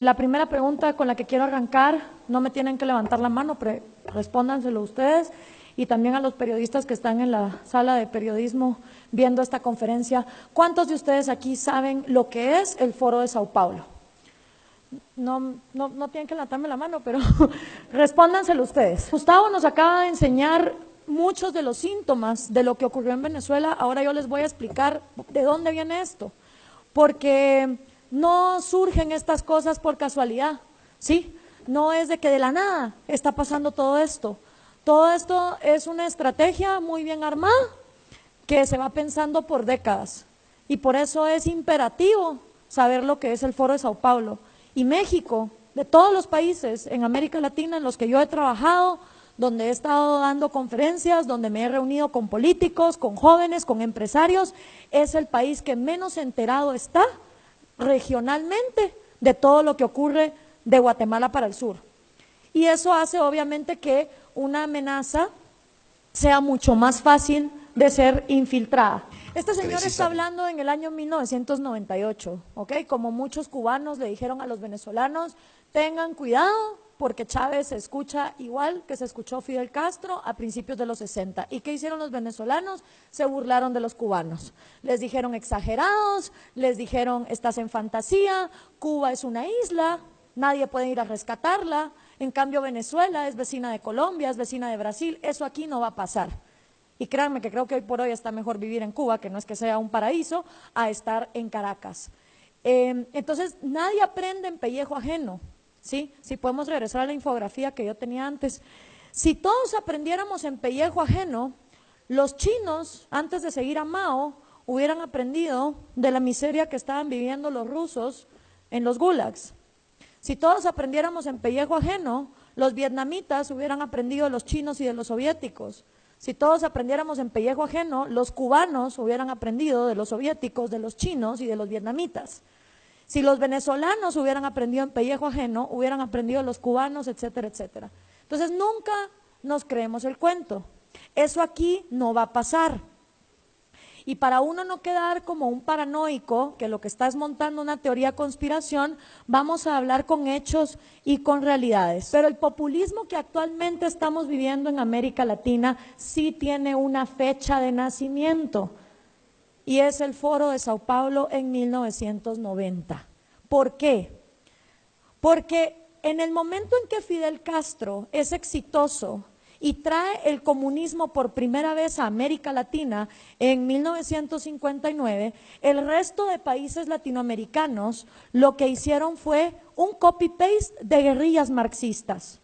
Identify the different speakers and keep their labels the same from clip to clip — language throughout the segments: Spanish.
Speaker 1: La primera pregunta con la que quiero arrancar, no me tienen que levantar la mano, pero respóndanselo ustedes y también a los periodistas que están en la sala de periodismo viendo esta conferencia. ¿Cuántos de ustedes aquí saben lo que es el Foro de Sao Paulo? No tienen que levantarme la mano, pero respóndanselo ustedes. Gustavo nos acaba de enseñar muchos de los síntomas de lo que ocurrió en Venezuela. Ahora yo les voy a explicar de dónde viene esto, porque no surgen estas cosas por casualidad, ¿sí? No es de que de la nada está pasando todo esto. Todo esto es una estrategia muy bien armada que se va pensando por décadas y por eso es imperativo saber lo que es el Foro de Sao Paulo. Y México, de todos los países en América Latina en los que yo he trabajado, donde he estado dando conferencias, donde me he reunido con políticos, con jóvenes, con empresarios, es el país que menos enterado está regionalmente de todo lo que ocurre de Guatemala para el sur. Y eso hace obviamente que una amenaza sea mucho más fácil de ser infiltrada. Este señor está hablando en el año 1998, ¿ok? Como muchos cubanos le dijeron a los venezolanos, tengan cuidado porque Chávez se escucha igual que se escuchó Fidel Castro a principios de los 60. ¿Y qué hicieron los venezolanos? Se burlaron de los cubanos. Les dijeron exagerados, les dijeron estás en fantasía, Cuba es una isla, nadie puede ir a rescatarla, en cambio Venezuela es vecina de Colombia, es vecina de Brasil, eso aquí no va a pasar. Y créanme que creo que hoy por hoy está mejor vivir en Cuba, que no es que sea un paraíso, a estar en Caracas. Entonces, nadie aprende en pellejo ajeno, ¿sí? Si podemos regresar a la infografía que yo tenía antes. Si todos aprendiéramos en pellejo ajeno, los chinos, antes de seguir a Mao, hubieran aprendido de la miseria que estaban viviendo los rusos en los gulags. Si todos aprendiéramos en pellejo ajeno, los vietnamitas hubieran aprendido de los chinos y de los soviéticos. Si todos aprendiéramos en pellejo ajeno, los cubanos hubieran aprendido de los soviéticos, de los chinos y de los vietnamitas. Si los venezolanos hubieran aprendido en pellejo ajeno, hubieran aprendido de los cubanos, etcétera, etcétera. Entonces nunca nos creemos el cuento. Eso aquí no va a pasar. Y para uno no quedar como un paranoico, que lo que está es montando una teoría de conspiración, vamos a hablar con hechos y con realidades. Pero el populismo que actualmente estamos viviendo en América Latina sí tiene una fecha de nacimiento, y es el Foro de Sao Paulo en 1990. ¿Por qué? Porque en el momento en que Fidel Castro es exitoso y trae el comunismo por primera vez a América Latina en 1959, el resto de países latinoamericanos lo que hicieron fue un copy-paste de guerrillas marxistas.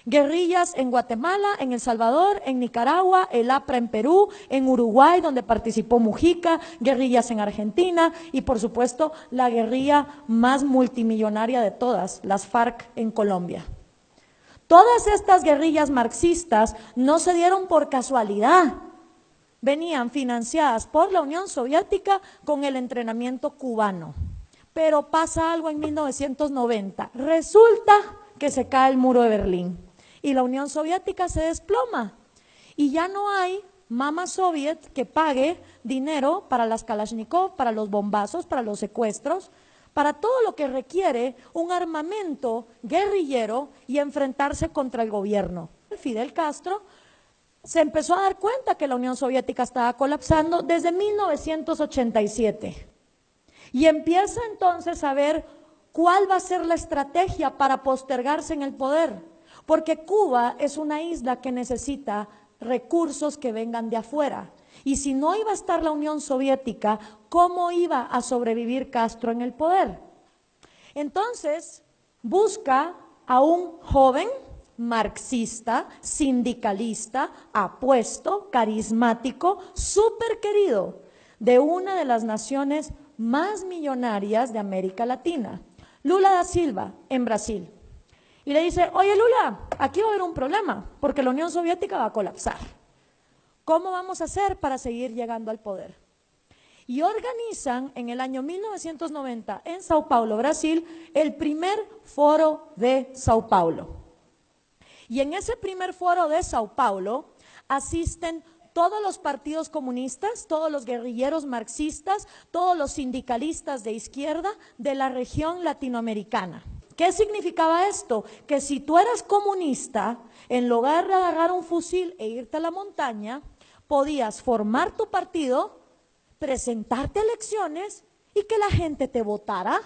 Speaker 1: Guerrillas en Guatemala, en El Salvador, en Nicaragua, el APRA en Perú, en Uruguay, donde participó Mujica, guerrillas en Argentina y por supuesto la guerrilla más multimillonaria de todas, las FARC en Colombia. Todas estas guerrillas marxistas no se dieron por casualidad, venían financiadas por la Unión Soviética con el entrenamiento cubano. Pero pasa algo en 1990, resulta que se cae el muro de Berlín y la Unión Soviética se desploma y ya no hay mama soviet que pague dinero para las Kalashnikov, para los bombazos, para los secuestros, para todo lo que requiere un armamento guerrillero y enfrentarse contra el gobierno. Fidel Castro se empezó a dar cuenta que la Unión Soviética estaba colapsando desde 1987 y empieza entonces a ver cuál va a ser la estrategia para postergarse en el poder, porque Cuba es una isla que necesita recursos que vengan de afuera. Y si no iba a estar la Unión Soviética, ¿cómo iba a sobrevivir Castro en el poder? Entonces, busca a un joven marxista, sindicalista, apuesto, carismático, súper querido, de una de las naciones más millonarias de América Latina, Lula da Silva, en Brasil. Y le dice, oye Lula, aquí va a haber un problema, porque la Unión Soviética va a colapsar. ¿Cómo vamos a hacer para seguir llegando al poder? Y organizan en el año 1990 en Sao Paulo, Brasil, el primer foro de Sao Paulo. Y en ese primer foro de Sao Paulo asisten todos los partidos comunistas, todos los guerrilleros marxistas, todos los sindicalistas de izquierda de la región latinoamericana. ¿Qué significaba esto? Que si tú eras comunista, en lugar de agarrar un fusil e irte a la montaña, podías formar tu partido, presentarte a elecciones y que la gente te votara.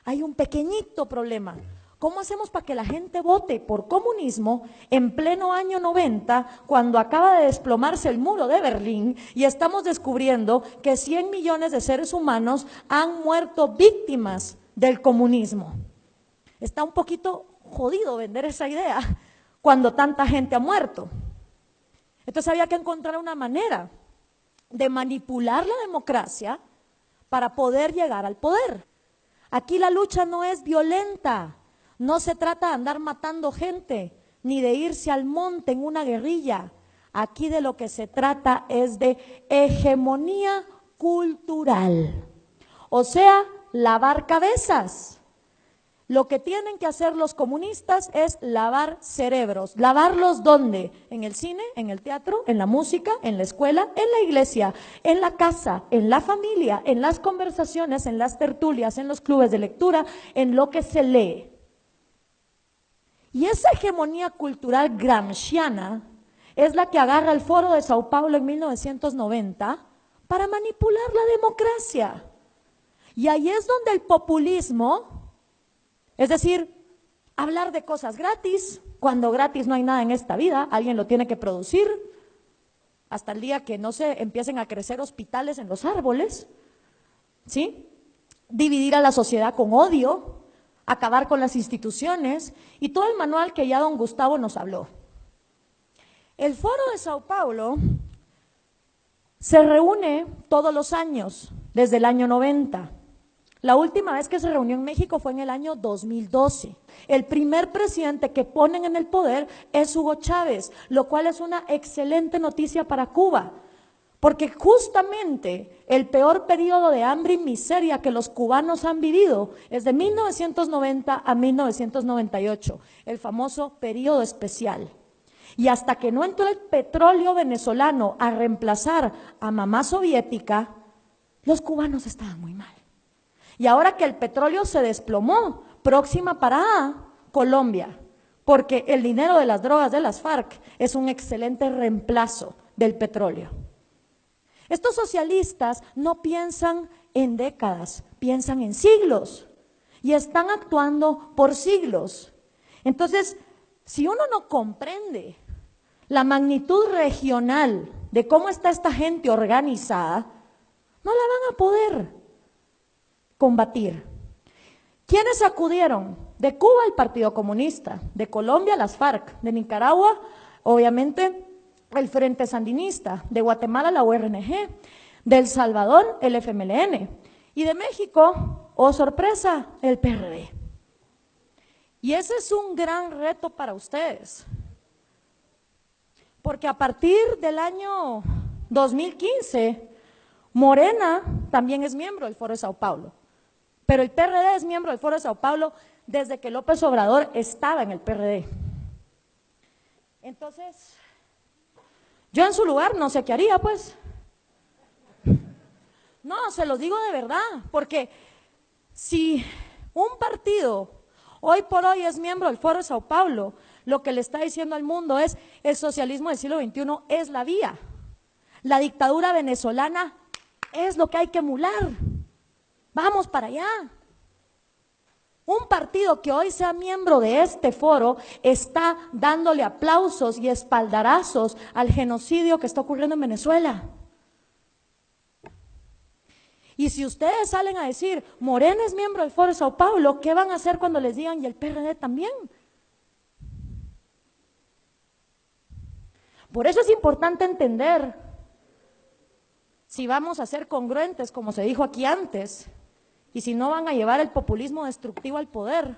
Speaker 1: Hay un pequeñito problema. ¿Cómo hacemos para que la gente vote por comunismo en pleno año 90, cuando acaba de desplomarse el muro de Berlín y estamos descubriendo que 100 millones de seres humanos han muerto víctimas del comunismo? Está un poquito jodido vender esa idea cuando tanta gente ha muerto. Entonces había que encontrar una manera de manipular la democracia para poder llegar al poder. Aquí la lucha no es violenta, no se trata de andar matando gente, ni de irse al monte en una guerrilla. Aquí de lo que se trata es de hegemonía cultural, o sea, lavar cabezas. Lo que tienen que hacer los comunistas es lavar cerebros. ¿Lavarlos dónde? En el cine, en el teatro, en la música, en la escuela, en la iglesia, en la casa, en la familia, en las conversaciones, en las tertulias, en los clubes de lectura, en lo que se lee. Y esa hegemonía cultural gramsciana es la que agarra el Foro de Sao Paulo en 1990 para manipular la democracia. Y ahí es donde el populismo, es decir, hablar de cosas gratis, cuando gratis no hay nada en esta vida, alguien lo tiene que producir, hasta el día que no se empiecen a crecer hospitales en los árboles, ¿sí? Dividir a la sociedad con odio, acabar con las instituciones y todo el manual que ya don Gustavo nos habló. El Foro de Sao Paulo se reúne todos los años, desde el año 90. La última vez que se reunió en México fue en el año 2012. El primer presidente que ponen en el poder es Hugo Chávez, lo cual es una excelente noticia para Cuba, porque justamente el peor periodo de hambre y miseria que los cubanos han vivido es de 1990 a 1998, el famoso periodo especial. Y hasta que no entró el petróleo venezolano a reemplazar a mamá soviética, los cubanos estaban muy mal. Y ahora que el petróleo se desplomó, próxima parada, Colombia, porque el dinero de las drogas de las FARC es un excelente reemplazo del petróleo. Estos socialistas no piensan en décadas, piensan en siglos y están actuando por siglos. Entonces, si uno no comprende la magnitud regional de cómo está esta gente organizada, no la van a poder combatir. ¿Quiénes acudieron? De Cuba el Partido Comunista, de Colombia las FARC, de Nicaragua obviamente el Frente Sandinista, de Guatemala la URNG, de El Salvador el FMLN y de México, oh sorpresa, el PRD. Y ese es un gran reto para ustedes, porque a partir del año 2015, Morena también es miembro del Foro de Sao Paulo. Pero el PRD es miembro del Foro de Sao Paulo desde que López Obrador estaba en el PRD. Entonces, yo en su lugar no sé qué haría, pues. No, se los digo de verdad, porque si un partido hoy por hoy es miembro del Foro de Sao Paulo, lo que le está diciendo al mundo es: el socialismo del siglo XXI es la vía. La dictadura venezolana es lo que hay que emular. Vamos para allá. Un partido que hoy sea miembro de este foro está dándole aplausos y espaldarazos al genocidio que está ocurriendo en Venezuela. Y si ustedes salen a decir, Morena es miembro del Foro de Sao Paulo, ¿qué van a hacer cuando les digan y el PRD también? Por eso es importante entender, si vamos a ser congruentes, como se dijo aquí antes, y si no van a llevar el populismo destructivo al poder,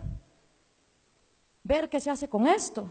Speaker 1: ver qué se hace con esto.